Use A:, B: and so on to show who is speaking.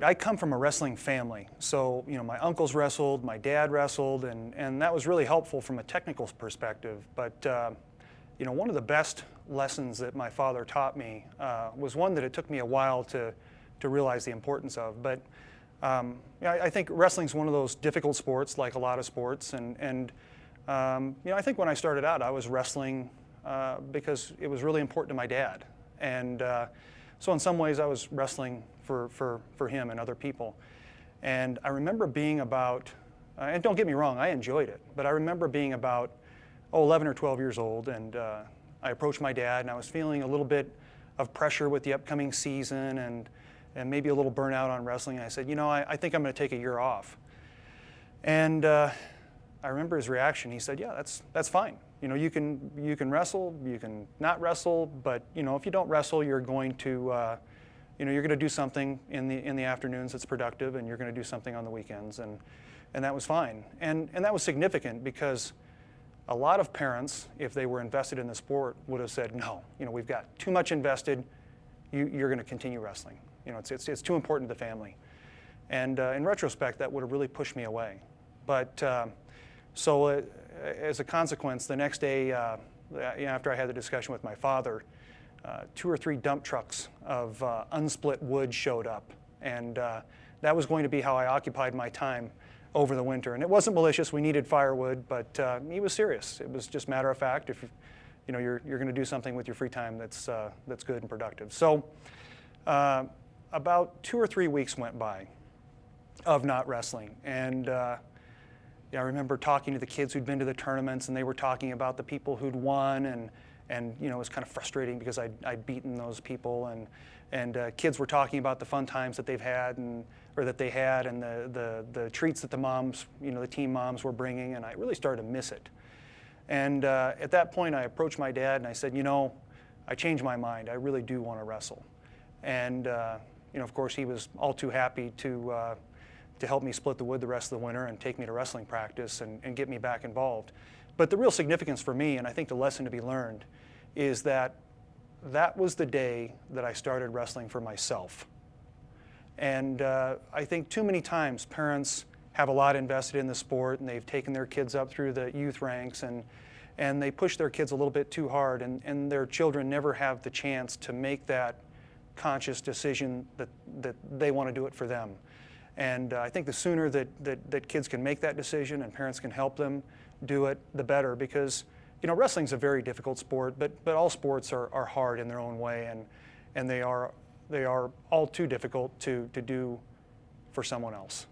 A: I come from a wrestling family, so my uncles wrestled, my dad wrestled, and that was really helpful from a technical perspective. But one of the best lessons that my father taught me was one that it took me a while to realize the importance of. But I think wrestling's one of those difficult sports, like a lot of sports, and I think when I started out, I was wrestling because it was really important to my dad, and so in some ways I was wrestling for him and other people. And I remember being about, and don't get me wrong, I enjoyed it, but I remember being about 11 or 12 years old, and I approached my dad, and I was feeling a little bit of pressure with the upcoming season and maybe a little burnout on wrestling. And I said, I think I'm going to take a year off. And I remember his reaction. He said, yeah, that's fine. You can wrestle, you can not wrestle, but if you don't wrestle, you're going to you're going to do something in the afternoons that's productive, and you're going to do something on the weekends, and that was fine. And that was significant because a lot of parents, if they were invested in the sport, would have said, no, we've got too much invested, you're going to continue wrestling. It's too important to the family. And in retrospect, that would have really pushed me away. But so as a consequence, the next day, after I had the discussion with my father, 2 or 3 dump trucks of unsplit wood showed up, and that was going to be how I occupied my time over the winter. And it wasn't malicious. We needed firewood, but he was serious. It was just matter of fact. If you're going to do something with your free time that's good and productive. So about 2 or 3 weeks went by of not wrestling, and I remember talking to the kids who'd been to the tournaments, and they were talking about the people who'd won, and it was kind of frustrating because I'd beaten those people, and kids were talking about the fun times that they've had and the treats that the moms, the team moms were bringing, and I really started to miss it. And at that point, I approached my dad and I said, I changed my mind. I really do want to wrestle. And of course, he was all too happy to help me split the wood the rest of the winter and take me to wrestling practice and get me back involved. But the real significance for me, and I think the lesson to be learned, is that was the day that I started wrestling for myself. And I think too many times parents have a lot invested in the sport, and they've taken their kids up through the youth ranks, and they push their kids a little bit too hard, and their children never have the chance to make that conscious decision that they want to do it for them. And I think the sooner that kids can make that decision and parents can help them do it, the better, because wrestling's a very difficult sport, but all sports are hard in their own way, and they are all too difficult to do for someone else.